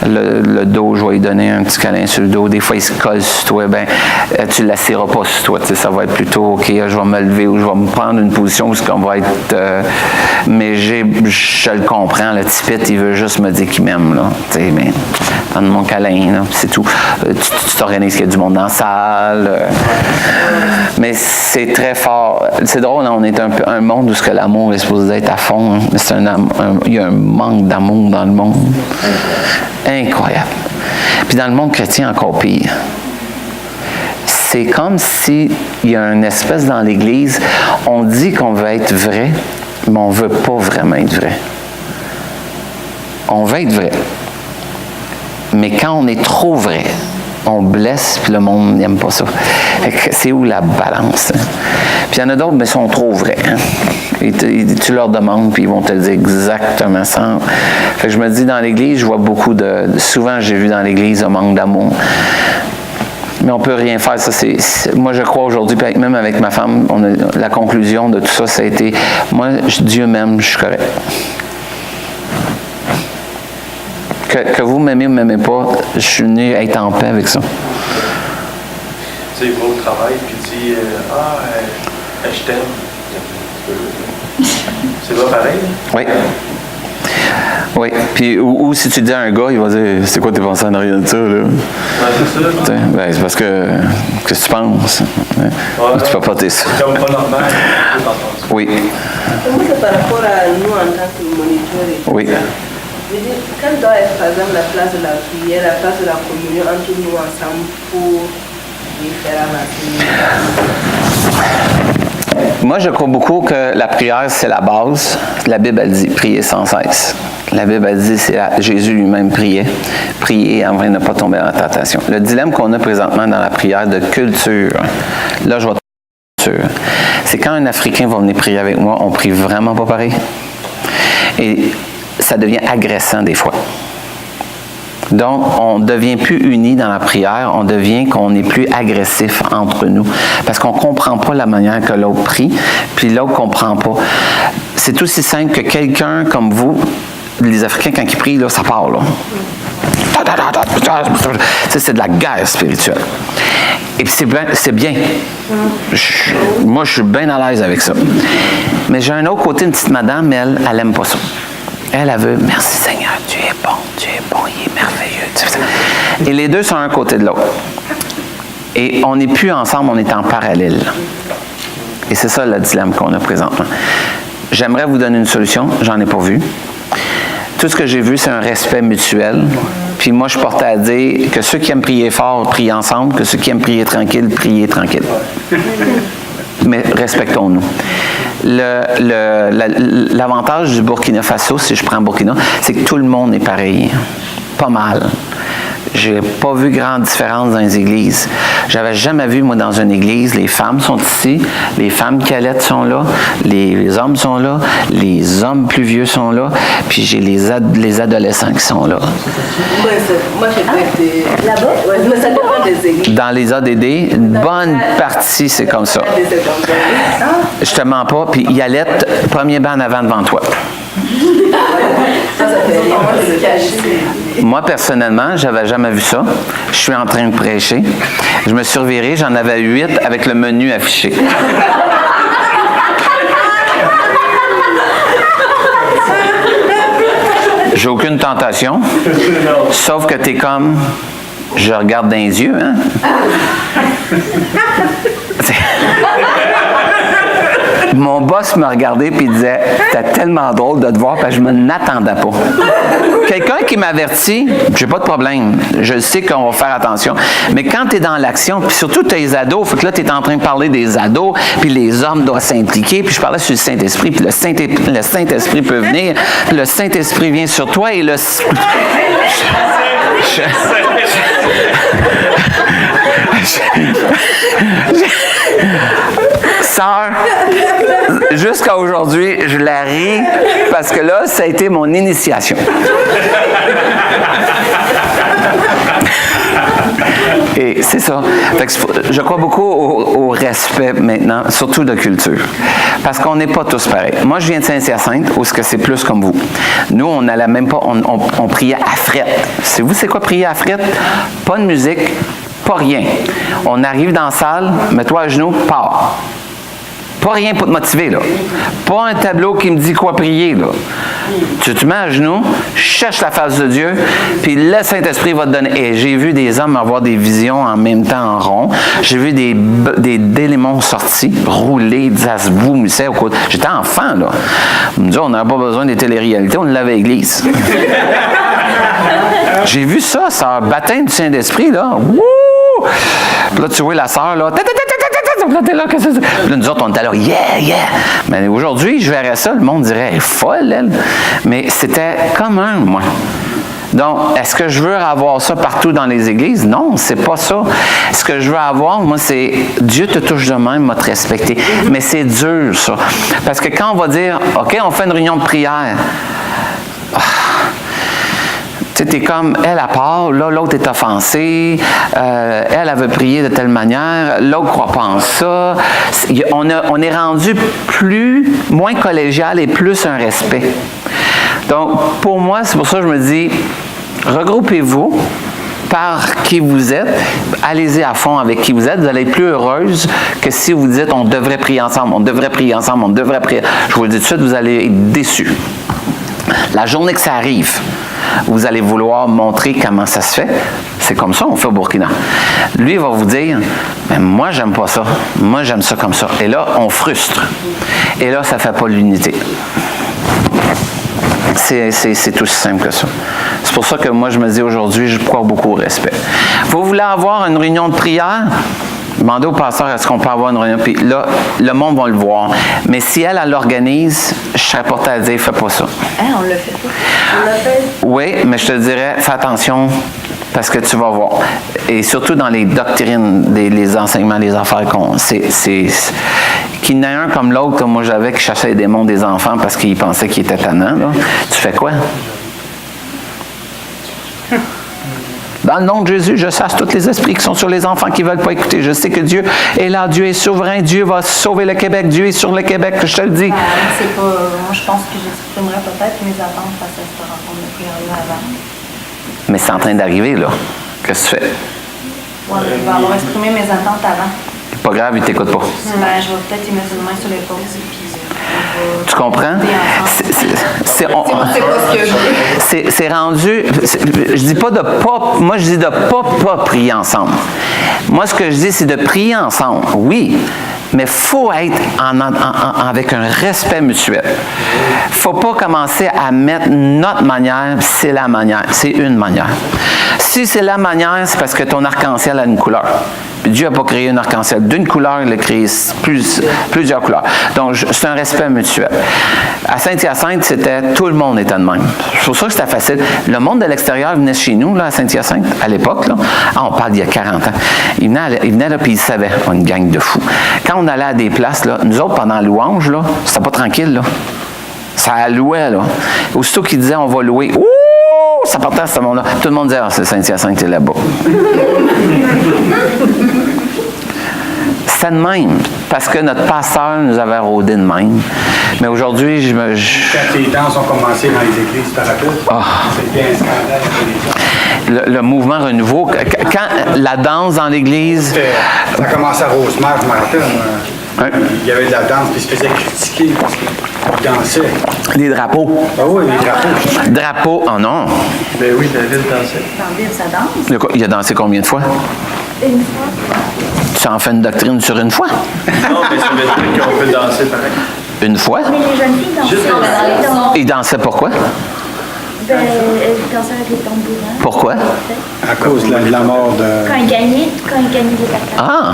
le dos, je vais lui donner un petit câlin sur le dos. Des fois, il se colle sur toi. Tu ne l'assiras pas sur toi. Ça va être plutôt, OK, je vais me lever ou je vais me prendre une position où on va être... mais je le comprends. Le tipette, il veut juste me dire qu'il m'aime. Là. Mais donne mon câlin, là, c'est tout. Tu t'organises qu'il y a du monde dans la salle. Mais c'est très fort. C'est drôle, là, on est un monde où ce que l'amour est supposé être à fond. Mais il y a un manque d'amour dans le monde. Incroyable. Puis dans le monde chrétien, encore pire. C'est comme s'il y a une espèce dans l'Église, on dit qu'on veut être vrai, mais on ne veut pas vraiment être vrai. On veut être vrai. Mais quand on est trop vrai, on blesse, puis le monde n'aime pas ça. C'est où la balance? Hein? Puis il y en a d'autres, mais ils sont trop vrais. Hein? Tu leur demandes, puis ils vont te le dire exactement ça. Fait que je me dis, dans l'Église, je vois beaucoup souvent, j'ai vu dans l'Église un manque d'amour. Mais on ne peut rien faire. Ça, moi, je crois aujourd'hui, puis même avec ma femme, la conclusion de tout ça, ça a été, moi, Dieu m'aime, je suis correct. Que vous m'aimez ou ne m'aimez pas, je suis venu être en paix avec ça. Tu sais, il va au travail puis il dit je t'aime. C'est pas pareil? Oui. Oui. Puis, ou si tu dis à un gars, il va dire c'est quoi tes pensées en arrière de ça, là? Ouais, c'est ça. Ben, c'est parce que. Qu'est-ce que tu penses? Ouais. Tu peux pas dire ça. C'est comme pas normal. Oui. Moi, c'est par rapport à nous en tant que moniteurs et tout Oui. ça. Je veux dire, quelle doit être, par exemple, la place de la prière, la place de la communion entre nous ensemble pour les faire avancer? Moi, je crois beaucoup que la prière, c'est la base. La Bible, elle dit prier sans cesse. La Bible, elle dit, Jésus lui-même priait. Prier afin de ne pas tomber dans la tentation. Le dilemme qu'on a présentement dans la prière de culture, là, je vais c'est quand un Africain va venir prier avec moi, on prie vraiment pas pareil. Et ça devient agressant des fois. Donc, on ne devient plus unis dans la prière, on devient qu'on est plus agressif entre nous. Parce qu'on ne comprend pas la manière que l'autre prie, puis l'autre ne comprend pas. C'est aussi simple que quelqu'un comme vous, les Africains, quand ils prient, là, ça part, là. C'est de la guerre spirituelle. Et puis c'est bien. Moi, je suis bien à l'aise avec ça. Mais j'ai un autre côté, une petite madame, mais elle n'aime pas ça. Elle veut, merci Seigneur, Dieu est bon, il est merveilleux. Et les deux sont un côté de l'autre. Et on n'est plus ensemble, on est en parallèle. Et c'est ça le dilemme qu'on a présentement. J'aimerais vous donner une solution, j'en ai pas vu. Tout ce que j'ai vu, c'est un respect mutuel. Puis moi, je portais à dire que ceux qui aiment prier fort, prient ensemble, que ceux qui aiment prier tranquille, priez tranquille. Mais respectons-nous. L'avantage du Burkina Faso, si je prends Burkina, c'est que tout le monde est pareil. Pas mal. J'ai pas vu grande différence dans les églises. J'avais jamais vu, moi, dans une église, les femmes sont ici, les femmes qui allaitent sont là, les hommes sont là, les hommes plus vieux sont là, puis j'ai les adolescents qui sont là. Moi, j'ai pas été là-bas. Ouais, mais ça dépend des églises. Dans les ADD, une bonne partie, c'est comme ça. Je te mens pas, puis ils allaitent premier banc en avant devant toi. Moi, personnellement, j'avais jamais vu ça. Je suis en train de prêcher. Je me suis reviré, j'en avais 8 avec le menu affiché. J'ai aucune tentation, sauf que t'es comme, je regarde dans les yeux, hein? Mon boss me regardait et disait « C'était tellement drôle de te voir parce que je ne m'attendais pas. » Quelqu'un qui m'avertit, j'ai pas de problème. Je sais qu'on va faire attention. Mais quand tu es dans l'action, puis surtout tu as les ados, fait que là tu es en train de parler des ados, puis les hommes doivent s'impliquer, puis je parlais sur le Saint-Esprit, puis le Saint-Esprit peut venir, puis le Saint-Esprit vient sur toi et le... Sœur, jusqu'à aujourd'hui, je la ris parce que là, ça a été mon initiation. Et c'est ça. Fait que je crois beaucoup au respect maintenant, surtout de culture. Parce qu'on n'est pas tous pareils. Moi, je viens de Saint-Hyacinthe, où c'est plus comme vous. Nous, on n'allait même pas, on priait à frette. Savez-vous c'est quoi prier à frette? Pas de musique, pas rien. On arrive dans la salle, mets-toi à genoux, pars. Pas rien pour te motiver, là. Pas un tableau qui me dit quoi prier, là. Tu te mets à genoux, cherche la face de Dieu, puis le Saint-Esprit va te donner. Et j'ai vu des hommes avoir des visions en même temps en rond. J'ai vu des démons sortis, rouler, ça se boumissait au côté. J'étais enfant, là. On me dit, on n'avait pas besoin des téléréalités, on l'avait à l'église. J'ai vu ça, un baptême du Saint-Esprit, là. Wouh! Puis là, tu vois la sœur, là. Là, nous autres, on était là, yeah! Mais aujourd'hui, je verrais ça, le monde dirait, elle est folle, elle. Mais c'était commun, moi. Donc, est-ce que je veux avoir ça partout dans les églises? Non, c'est pas ça. Ce que je veux avoir, moi, c'est Dieu te touche de même, m'a te respecté. Mais c'est dur, ça. Parce que quand on va dire, OK, on fait une réunion de prière. Tu sais, t'es comme, elle part, là, l'autre est offensée, elle veut prier de telle manière, l'autre ne croit pas en ça. On est rendu moins collégial et plus un respect. Donc, pour moi, c'est pour ça que je me dis, regroupez-vous par qui vous êtes, allez-y à fond avec qui vous êtes, vous allez être plus heureuse que si vous dites, on devrait prier ensemble, on devrait prier ensemble, on devrait prier. Je vous le dis tout de suite, vous allez être déçus. La journée que ça arrive, vous allez vouloir montrer comment ça se fait. C'est comme ça, on fait au Burkina. Lui, il va vous dire, mais moi, j'aime pas ça. Moi, j'aime ça comme ça. Et là, on frustre. Et là, ça ne fait pas l'unité. C'est tout aussi simple que ça. C'est pour ça que moi, je me dis aujourd'hui, je crois beaucoup au respect. Vous voulez avoir une réunion de prière? Demandez au pasteur, est-ce qu'on peut avoir une réunion? Puis là, le monde va le voir. Mais si elle l'organise, je serais porté à dire, fais pas ça. Hein, on l'a fait pas. On l'a fait. Oui, mais je te dirais, fais attention parce que tu vas voir. Et surtout dans les doctrines, les enseignements, les affaires qu'il y en a un comme l'autre, moi j'avais qui chassait les démons des enfants parce qu'il pensait qu'il était tannant. Là. Tu fais quoi? Dans le nom de Jésus, je chasse tous les esprits qui sont sur les enfants qui ne veulent pas écouter. Je sais que Dieu est là, Dieu est souverain, Dieu va sauver le Québec, Dieu est sur le Québec, je te le dis. C'est pas. Moi, je pense que j'exprimerais peut-être mes attentes face à cette rencontre de prière-là avant. Mais c'est en train d'arriver, là. Qu'est-ce que tu fais? Ouais, je vais avoir exprimé mes attentes avant. Pas grave, il ne t'écoute pas. Ben, je vais peut-être y mettre une main sur l'épaule, puis tu comprends? C'est rendu. Je dis pas de pas. Moi, je dis de pas prier ensemble. Moi, ce que je dis, c'est de prier ensemble. Oui. Mais il faut être avec un respect mutuel. Il ne faut pas commencer à mettre notre manière, c'est la manière, c'est une manière. Si si c'est la manière, c'est parce que ton arc-en-ciel a une couleur. Puis Dieu n'a pas créé un arc-en-ciel d'une couleur, il a créé plusieurs couleurs. Donc, c'est un respect mutuel. À Saint-Hyacinthe, tout le monde était de même. C'est pour ça que c'était facile. Le monde de l'extérieur venait chez nous, là, à Saint-Hyacinthe, à l'époque, là. On parle d'il y a 40 ans. Ils venaient là, puis ils savaient, une gang de fous. Quand on allait à des places, là, nous autres, pendant la louange, là, c'était pas tranquille, là. Ça louait, là. Aussitôt qu'ils disaient, on va louer, ouh, ça partait à ce moment-là. Tout le monde disait, c'est Saint-Hyacinthe, c'est là-bas. C'était de même, parce que notre pasteur nous avait rôdé de même. Mais aujourd'hui, Quand les danses ont commencé dans les églises, tu te rappelles? C'était un scandale. Le mouvement renouveau, quand la danse dans l'église... Ça a commencé à Rosemère, je me rappelle. Ouais. Il y avait de la danse, puis il se faisait critiquer parce qu'il dansait. Les drapeaux. Ah oui, les drapeaux. Drapeaux, oh non. Ben oui, David dansait. Dans le livre, ça danse. Il a dansé combien de fois? Une fois. Tu en fais une doctrine sur une fois? Non, mais ça veut dire qu'on peut danser pareil. Une fois? Mais les jeunes filles dansent. Juste Il dansait pourquoi? Elles dansaient avec les tambourins. Pourquoi? À cause de la mort de... Quand ils gagnaient des cartes. Ah!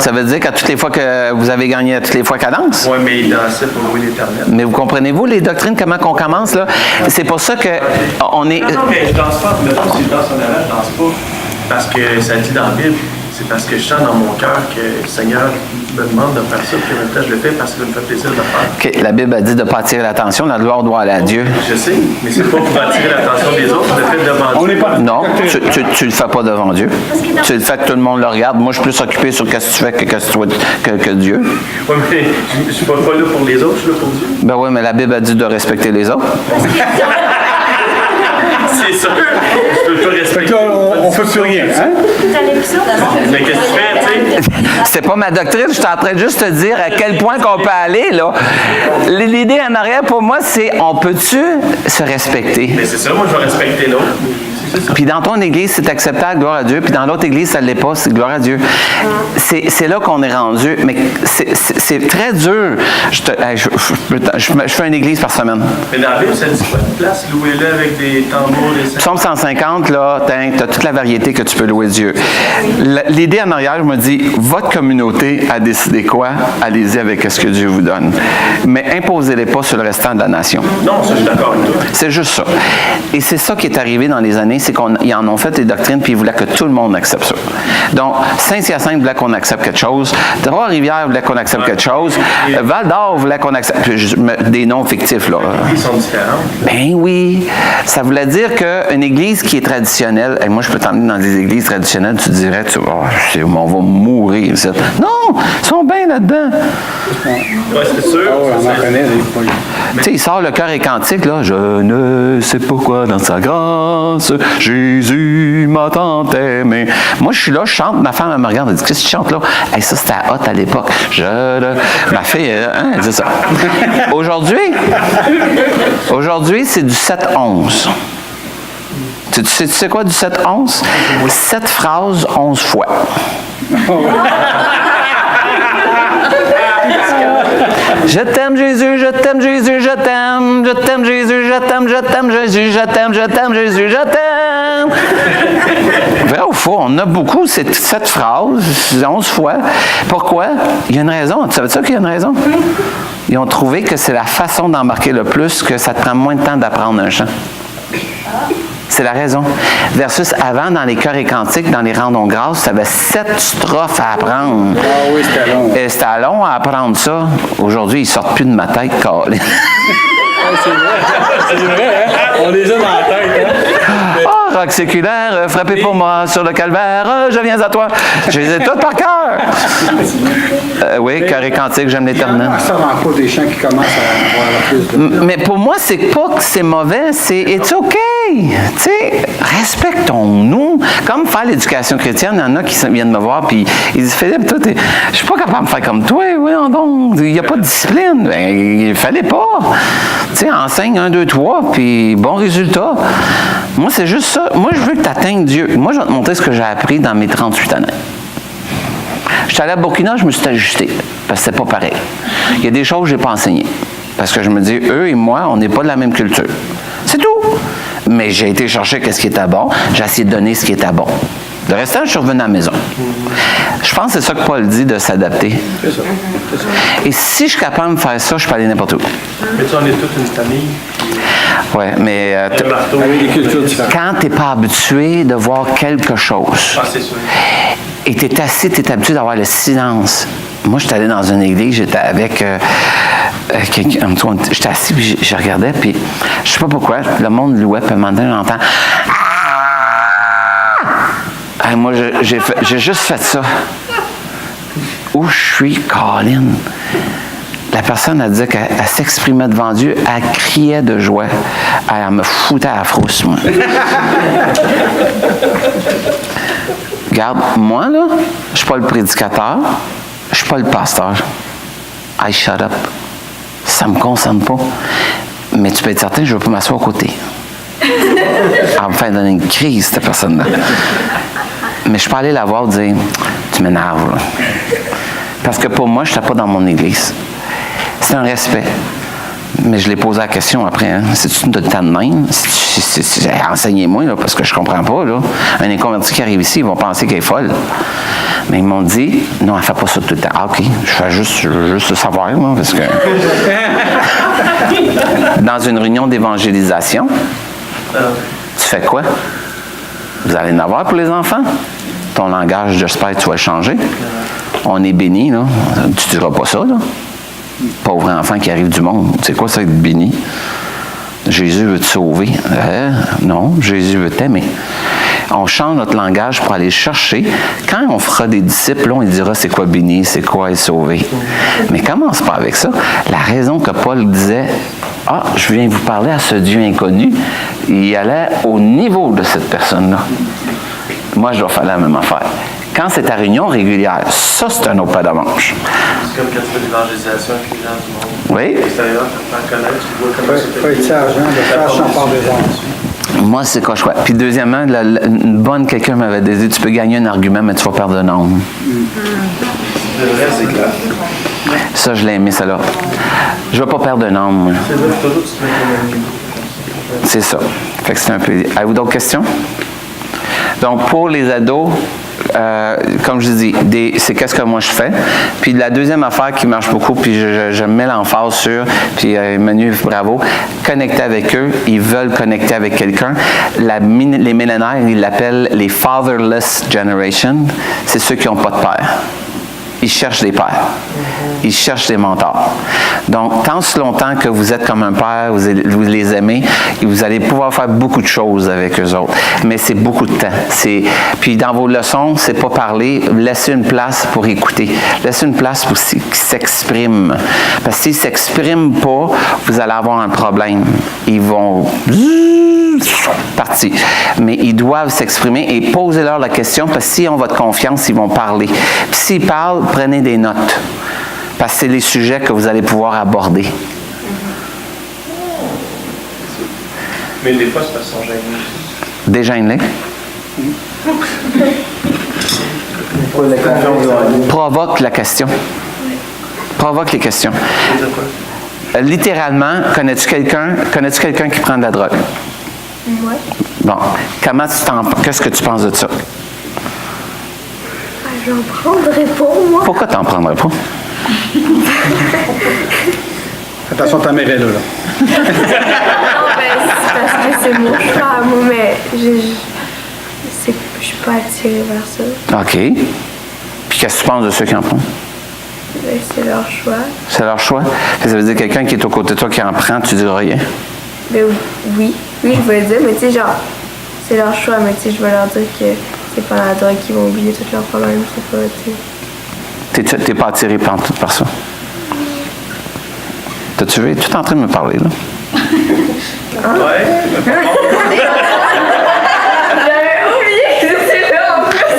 Ça veut dire qu'à toutes les fois que vous avez gagné, à toutes les fois qu'elle danse? Oui, mais il dansait pour louer l'Éternel. Mais vous comprenez-vous les doctrines, comment qu'on commence, là? C'est pour ça que on est... Non, mais je danse pas. Mettons, si je danse en avant, je danse pas. Parce que ça dit dans la Bible. C'est parce que je sens dans mon cœur que le Seigneur me demande de faire ça, puis en même temps, je le fais parce que ça me fait plaisir de le faire. OK, la Bible a dit de ne pas attirer l'attention, la gloire doit aller à Dieu. Je sais, mais c'est pas pour attirer l'attention des autres, le fait de demander. On n'est pas... Non, tu le fais pas devant Dieu. Tu le fais que tout le monde le regarde. Moi, je suis plus occupé sur qu'est-ce que tu fais que Dieu. Oui, mais je suis pas là pour les autres, je suis là pour Dieu. Ben oui, mais la Bible a dit de respecter les autres. C'est sûr. Je peux pas Fait respecter. que là, on fait plus rien, hein? Mais qu'est-ce que tu fais, tu sais? C'est pas ma doctrine, je suis en train de juste te dire à quel point qu'on peut aller, là. L'idée en arrière, pour moi, c'est on peut-tu se respecter? Mais c'est ça, moi, je vais respecter l'autre. Puis dans ton église, c'est acceptable, gloire à Dieu. Puis dans l'autre église, ça ne l'est pas, c'est gloire à Dieu. C'est là qu'on est rendu. Mais c'est très dur. Je fais une église par semaine. Mais dans la Bible, ça dit pas une place, louez-le avec des tambours, des... Psaume 150, là, tu as toute la variété que tu peux louer Dieu. L'idée en arrière, je me dis, votre communauté a décidé quoi? Allez-y avec ce que Dieu vous donne. Mais imposez-les pas sur le restant de la nation. Non, ça, je suis d'accord avec toi. C'est juste ça. Et c'est ça qui est arrivé dans les années, c'est qu'ils en ont fait des doctrines, puis ils voulaient que tout le monde accepte ça. Donc, Saint-Hyacinthe voulait qu'on accepte quelque chose, Trois-Rivières voulait qu'on accepte quelque chose, Val-d'Or voulait qu'on accepte des noms fictifs, là. Ils sont différents. Ben oui. Ça voulait dire qu'une église qui est traditionnelle, et moi je peux t'emmener dans des églises traditionnelles, tu dirais, on va mourir. Non, ils sont bien là-dedans. Oui, c'est sûr. Ah oui, on en connaît des fois. Tu sais, il sort le cœur et cantique, là. Je ne sais pourquoi dans sa grâce, Jésus m'a tant aimé. Moi, je suis là, je chante, ma femme, elle me regarde, elle dit, qu'est-ce que tu chantes là? Hey, ça, c'était hot à l'époque. Ma fille, elle dit ça. Aujourd'hui, c'est du 7-11. Tu sais quoi du 7-11? 7 phrases, 11 fois. Je t'aime Jésus, je t'aime Jésus, je t'aime, je t'aime Jésus, je t'aime, je t'aime Jésus, je t'aime, je t'aime Jésus, je t'aime. Vrai ou faux? On a beaucoup cette phrase, 11 fois. Pourquoi? Il y a une raison. Tu savais ça qu'il y a une raison? Ils ont trouvé que c'est la façon d'embarquer le plus, que ça te prend moins de temps d'apprendre un chant. C'est la raison. Versus avant, dans les chœurs et cantiques, dans les rendons grâces, ça avait 7 strophes à apprendre. Ah oui, c'était long. Et c'était long à apprendre ça. Aujourd'hui, ils sortent plus de ma tête, Colin. C'est vrai, hein? On les a dans la tête, hein? Oh, roc séculaire, frappez pour moi sur le calvaire, je viens à toi. Je les ai toutes par cœur. Oui, chœur et cantique, j'aime l'éternel. Ça rend pas des chants qui commencent à avoir plus de... Mais pour moi, c'est pas que c'est mauvais, c'est it's OK. Tu sais, respectons-nous. Comme faire l'éducation chrétienne, il y en a qui viennent me voir puis ils disent Philippe, toi, je suis pas capable de faire comme toi, voyons donc. Il n'y a pas de discipline. Ben, il fallait pas. Tu sais, enseigne 1, 2, 3, puis bon résultat. Moi, c'est juste ça. Moi, je veux que tu atteignes Dieu. Moi, je vais te montrer ce que j'ai appris dans mes 38 années. J'étais allé à Burkina, je me suis ajusté, parce que c'est pas pareil. Il y a des choses que je n'ai pas enseignées. Parce que je me dis, eux et moi, on n'est pas de la même culture. C'est tout. Mais j'ai été chercher ce qui était bon. J'ai essayé de donner ce qui était bon. Le restant, je suis revenu à la maison. Je pense que c'est ça que Paul dit, de s'adapter. C'est ça. Et si je suis capable de faire ça, je peux aller n'importe où. Mais tu sais, on est toute une famille. Oui, mais Un marteau. Avec des cultures différentes. quand tu n'es pas habitué de voir quelque chose, Ah, c'est sûr. et tu es assis, tu es habitué d'avoir le silence. Moi, j'étais allé dans une église, j'étais avec quelqu'un. J'étais assis, puis je regardais, puis je sais pas pourquoi, le monde louait, puis un moment donné, j'entends. Ah! Moi, j'ai juste fait ça. Où je suis, Colin? La personne, elle disait qu'elle s'exprimait devant Dieu, elle criait de joie. Elle me foutait à la frousse, moi. Regarde, moi, là, je suis pas le prédicateur, je suis pas le pasteur. I shut up. Ça me concerne pas. Mais tu peux être certain que je ne veux pas m'asseoir à côté. Elle va me faire donner une crise, cette personne-là. Mais je peux aller la voir et dire, tu m'énerves, là. Parce que pour moi, je n'étais pas dans mon église. C'est un respect. Mais je l'ai posé la question après. Hein. C'est-tu de temps de même? Enseignez-moi, là, parce que je comprends pas. Là. Un inconverti qui arrive ici, ils vont penser qu'elle est folle. Mais ils m'ont dit, non, elle ne fait pas ça tout le temps. Ah, OK, je veux juste le savoir, là, parce que... Dans une réunion d'évangélisation, tu fais quoi? Vous allez en avoir pour les enfants? Ton langage, j'espère que tu vas le changer. On est béni, là. Tu ne diras pas ça, là. Pauvre enfant qui arrive du monde. C'est quoi ça, être béni? Jésus veut te sauver. Non, Jésus veut t'aimer. On change notre langage pour aller chercher. Quand on fera des disciples, là, on dira c'est quoi béni, c'est quoi être sauvé. Mais commence pas avec ça. La raison que Paul disait, ah, je viens vous parler à ce Dieu inconnu, il allait au niveau de cette personne-là. Moi, je dois faire la même affaire. Quand c'est ta réunion régulière, ça, c'est un autre pas de manche. C'est comme quand tu fais l'évangélisation avec les gens du monde. Oui. Extérieur, tu te faire connaître, tu vois comment Il faut être sage, hein, de faire sans part des armes. Moi, c'est quoi je crois. Puis deuxièmement, une bonne, quelqu'un m'avait dit, tu peux gagner un argument, mais tu vas perdre un homme. Le reste, c'est clair. Ça, je l'ai aimé, ça là. Je ne vais pas perdre un homme, moi. C'est vrai, toujours tu te mets comme un niveau. C'est ça. Fait que c'est un peu... Avez-vous d'autres questions? Donc, pour les ados, comme je dis, c'est qu'est-ce que moi je fais. Puis la deuxième affaire qui marche beaucoup, puis je mets l'emphase sur, puis Manu, bravo, connecter avec eux. Ils veulent connecter avec quelqu'un. Les millénaires, ils l'appellent les fatherless generation. C'est ceux qui n'ont pas de père. Ils cherchent des pères. Ils cherchent des mentors. Donc, tant si longtemps que vous êtes comme un père, vous les aimez, et vous allez pouvoir faire beaucoup de choses avec eux autres. Mais c'est beaucoup de temps. Puis dans vos leçons, c'est pas parler, laissez une place pour écouter. Laissez une place pour qu'ils s'expriment. Parce que s'ils ne s'expriment pas, vous allez avoir un problème. Ils vont partir. Mais ils doivent s'exprimer et posez-leur la question parce que s'ils ont votre confiance, ils vont parler. Puis s'ils parlent, prenez des notes. Parce que c'est les sujets que vous allez pouvoir aborder. Mais des fois, c'est parce qu'ils sont gênés. Dégêne-les. Provoque la question. Provoque les questions. Littéralement, connais-tu quelqu'un qui prend de la drogue? Oui. Bon. Qu'est-ce que tu penses de ça? J'en prendrais pas, moi. Pourquoi t'en prendrais pas? Attention, ta mère est là. Non, ben, c'est parce que c'est mon choix, moi, mais je suis pas attirée vers ça. OK. Puis qu'est-ce que tu penses de ceux qui en prennent? Ben, c'est leur choix. C'est leur choix? Ça veut dire que quelqu'un qui est aux côtés de toi qui en prend, tu diras rien? Ben oui, je vais le dire, mais tu sais, genre, c'est leur choix, mais tu sais, je vais leur dire que c'est pas la drogue qu'ils vont oublier tous leurs problèmes, c'est pas, tu sais. T'es pas attiré par ça? T'as-tu vu? Tu es en train de me parler, là? Ouais. J'avais oublié que c'était là, en plus!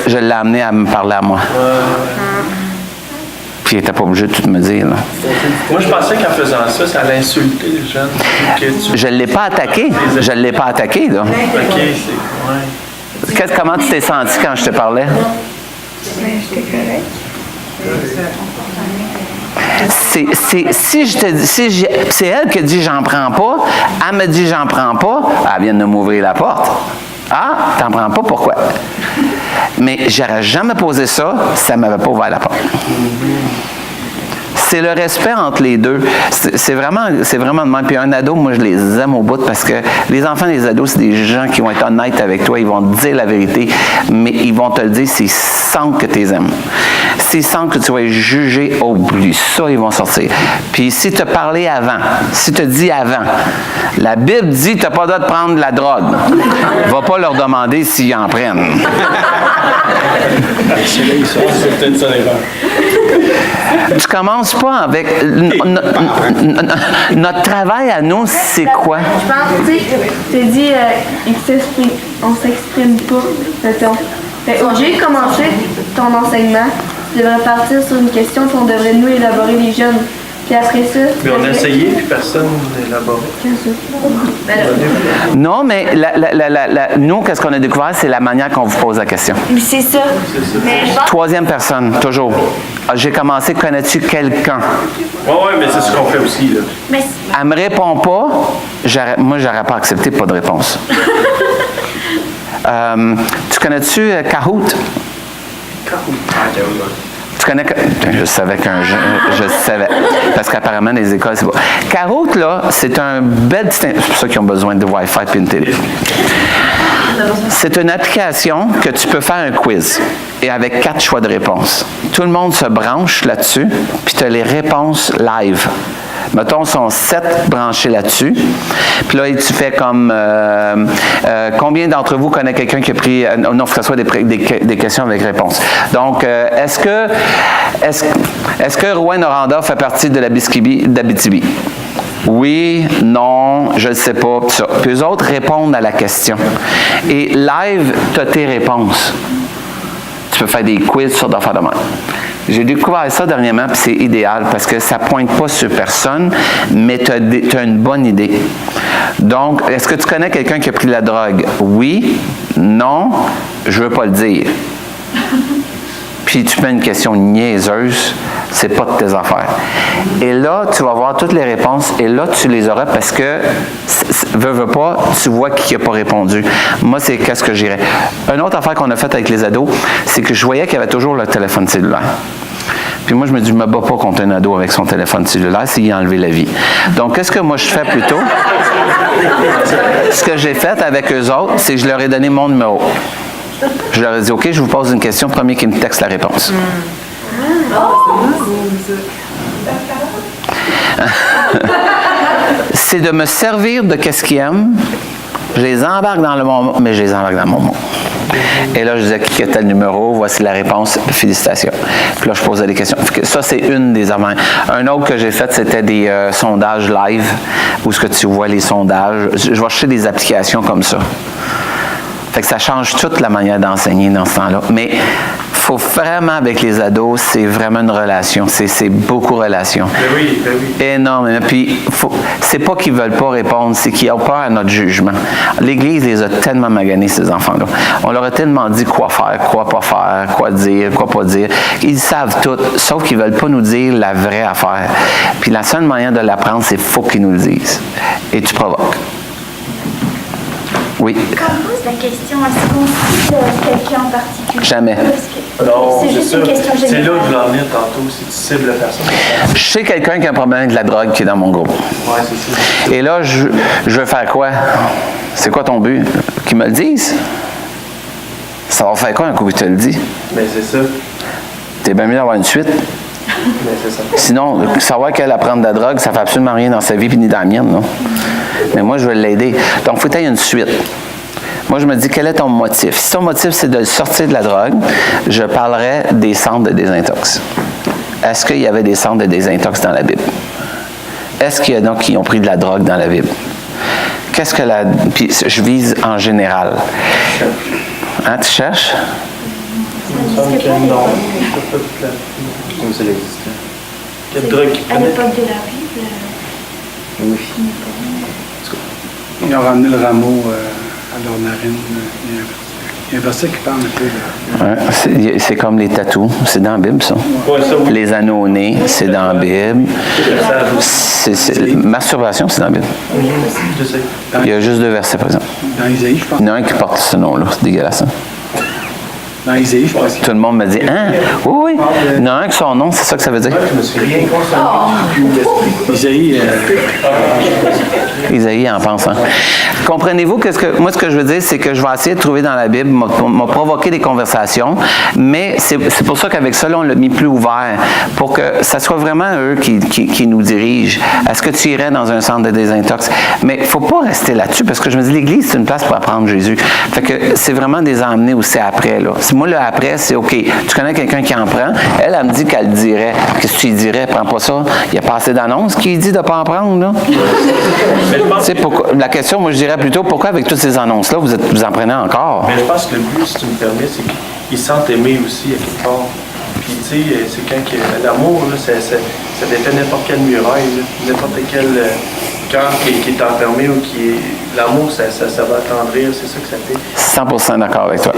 Je l'ai amené à me parler à moi. Puis il n'était pas obligé de tout me dire, là. Moi, je pensais qu'en faisant ça, ça allait insulter les jeunes. Je ne l'ai pas attaqué. Je ne l'ai pas attaqué, là. OK, c'est... Ouais. Comment tu t'es senti quand je te parlais? Ben, j'étais correcte. C'est elle qui dit j'en prends pas, elle me dit j'en prends pas, elle vient de m'ouvrir la porte. Ah, t'en prends pas, pourquoi? Mais j'aurais jamais posé ça, ça m'avait pas ouvert la porte. C'est le respect entre les deux. C'est vraiment de même. Puis un ado, moi, je les aime au bout parce que les enfants et les ados, c'est des gens qui vont être honnêtes avec toi. Ils vont te dire la vérité, mais ils vont te le dire, c'est sans que tu les aimes. C'est sans que tu vas être jugé, oublie ça, ils vont sortir. Puis si tu as parlé avant, si tu as dit avant, la Bible dit que tu n'as pas le droit de prendre de la drogue. Va pas leur demander s'ils en prennent. C'est peut-être ça l'erreur. Tu commences pas avec... Notre travail à nous, c'est quoi? Je pense, tu sais, tu dis, on s'exprime pas, mettons. Fait, au lieu de commencer ton enseignement, tu devrais partir sur une question qu'on devrait nous élaborer les jeunes. Puis après ça... Mais on a essayé, puis personne n'a élaboré. Non, mais nous, qu'est-ce qu'on a découvert, c'est la manière qu'on vous pose la question. C'est ça. Mais je pense... Troisième personne, toujours. J'ai commencé, connais-tu quelqu'un? Oui, mais c'est ce qu'on fait aussi, là. Mais... Elle me répond pas, moi, j'aurais pas accepté, pas de réponse. Tu connais-tu Kahoot? Tu connais... Je savais je savais. Parce qu'apparemment, les écoles, c'est pas... Kahoot, là, c'est un bel... C'est pour ça qu'ils ont besoin de Wi-Fi et une télé. C'est une application que tu peux faire un quiz et avec 4 choix de réponses. Tout le monde se branche là-dessus, puis tu as les réponses live. Mettons, sont 7 branchés là-dessus. Puis là, tu fais comme... combien d'entre vous connaissent quelqu'un qui a pris... non, il faut que ce soit des questions avec réponse. Donc, est-ce que Rouyn-Noranda fait partie de d'Abitibi? Oui, non, je ne sais pas. Ça. Puis eux autres répondent à la question. Et live, tu as tes réponses. Tu peux faire des quiz sur d'affaires de même. J'ai découvert ça dernièrement, puis c'est idéal parce que ça ne pointe pas sur personne, mais tu as une bonne idée. Donc, est-ce que tu connais quelqu'un qui a pris de la drogue? Oui, non, je ne veux pas le dire. Puis tu mets une question niaiseuse, c'est pas de tes affaires. Et là, tu vas voir toutes les réponses, et là, tu les auras parce que, veux pas, tu vois qui n'a pas répondu. Moi, c'est qu'est-ce que j'irais. Une autre affaire qu'on a faite avec les ados, c'est que je voyais qu'il y avait toujours le téléphone cellulaire. Puis moi, je me dis, je ne me bats pas contre un ado avec son téléphone cellulaire s'il a enlevé la vie. Donc, qu'est-ce que moi je fais plutôt? Ce que j'ai fait avec eux autres, c'est que je leur ai donné mon numéro. Je leur ai dit, OK, je vous pose une question, premier qui me texte la réponse. C'est de me servir de qu'est-ce qu'ils aiment. Je les embarque dans le moment, mais je les embarque dans mon monde. Et là, je disais, qui était le numéro? Voici la réponse. Félicitations. Puis là, je posais des questions. Ça, c'est une des affaires. Un autre que j'ai fait, c'était des sondages live, où ce que tu vois les sondages. Je vais chercher des applications comme ça. Fait que ça change toute la manière d'enseigner dans ce temps-là. Mais il faut vraiment, avec les ados, c'est vraiment une relation. C'est beaucoup de relation. Ben oui. Énormément. Puis, c'est pas qu'ils veulent pas répondre, c'est qu'ils ont peur à notre jugement. L'Église les a tellement maganés, ces enfants-là. On leur a tellement dit quoi faire, quoi pas faire, quoi dire, quoi pas dire. Ils savent tout, sauf qu'ils veulent pas nous dire la vraie affaire. Puis la seule manière de l'apprendre, c'est faut qu'ils nous le disent. Et tu provoques. Oui. Quand on pose la question, est-ce qu'on cible quelqu'un en particulier? Jamais. Non, c'est juste une question c'est générale. là où je l'en venais tantôt, c'est tu cibles la personne. Je sais quelqu'un qui a un problème avec de la drogue qui est dans mon groupe. Oui, c'est ça. Et là, je veux faire quoi? C'est quoi ton but? Qu'ils me le disent? Ça va faire quoi un coup que tu te le dis? Mais c'est ça. T'es bien mieux d'avoir une suite. Mais c'est ça. Sinon, savoir qu'elle apprend de la drogue, ça fait absolument rien dans sa vie puis ni dans la mienne, non? Mais moi, je veux l'aider. Donc, il faut qu'il y ait une suite. Moi, je me dis, quel est ton motif? Si ton motif, c'est de sortir de la drogue, je parlerai des centres de désintox. Est-ce qu'il y avait des centres de désintox dans la Bible? Est-ce qu'il y en a qui ont pris de la drogue dans la Bible? Qu'est-ce que la... Puis, je vise en général. Hein, tu cherches? Il me semble que non. Je ne peux pas toute la... Comme ça l'existait. Quelle drogue qui À prenait? l'époque de la Bible, Oui. Ils ont ramené le rameau à leur narine. Il y a un verset qui parle un peu de... Ouais, c'est comme les tatous. C'est dans la Bible, ça. Ouais, ça, oui. Les anneaux au nez, c'est dans la Bible. Masturbation, c'est dans la Bible. Je sais. Il y a juste 2 versets, par exemple. Dans Isaïe, je pense. Il y en a un qui porte ce nom-là. C'est dégueulasse, hein? Dans Isaïe, je pense. Tout le monde me dit, hein? Oui, oui. Il y en a un qui son nom, c'est ça que ça veut dire? Je me suis rien consommé. Isaïe, Isaïe en pense, hein? Comprenez-vous que moi, ce que je veux dire, c'est que je vais essayer de trouver dans la Bible, m'a provoqué des conversations, mais c'est pour ça qu'avec ça, là, on l'a mis plus ouvert, pour que ça soit vraiment eux qui nous dirigent. Est-ce que tu irais dans un centre de désintox? Mais il ne faut pas rester là-dessus, parce que je me dis, l'Église, c'est une place pour apprendre Jésus. Fait que c'est vraiment des emmener aussi après, là. Moi, le après, c'est OK. Tu connais quelqu'un qui en prend. Elle me dit qu'elle le dirait. Qu'est-ce que tu lui dirais? Prends pas ça. Il n'y a pas assez d'annonces qui dit de ne pas en prendre, là. La question, moi, je dirais plutôt, pourquoi avec toutes ces annonces-là, vous en prenez encore? Mais je pense que le but, si tu me permets, c'est qu'ils se sentent aimés aussi, à quelque part. Puis, tu sais, c'est quand que l'amour, là, ça défait n'importe quelle muraille, là, n'importe quel cœur qui est enfermé ou qui est... L'amour, ça va attendrir, c'est ça que ça fait. 100% d'accord avec toi.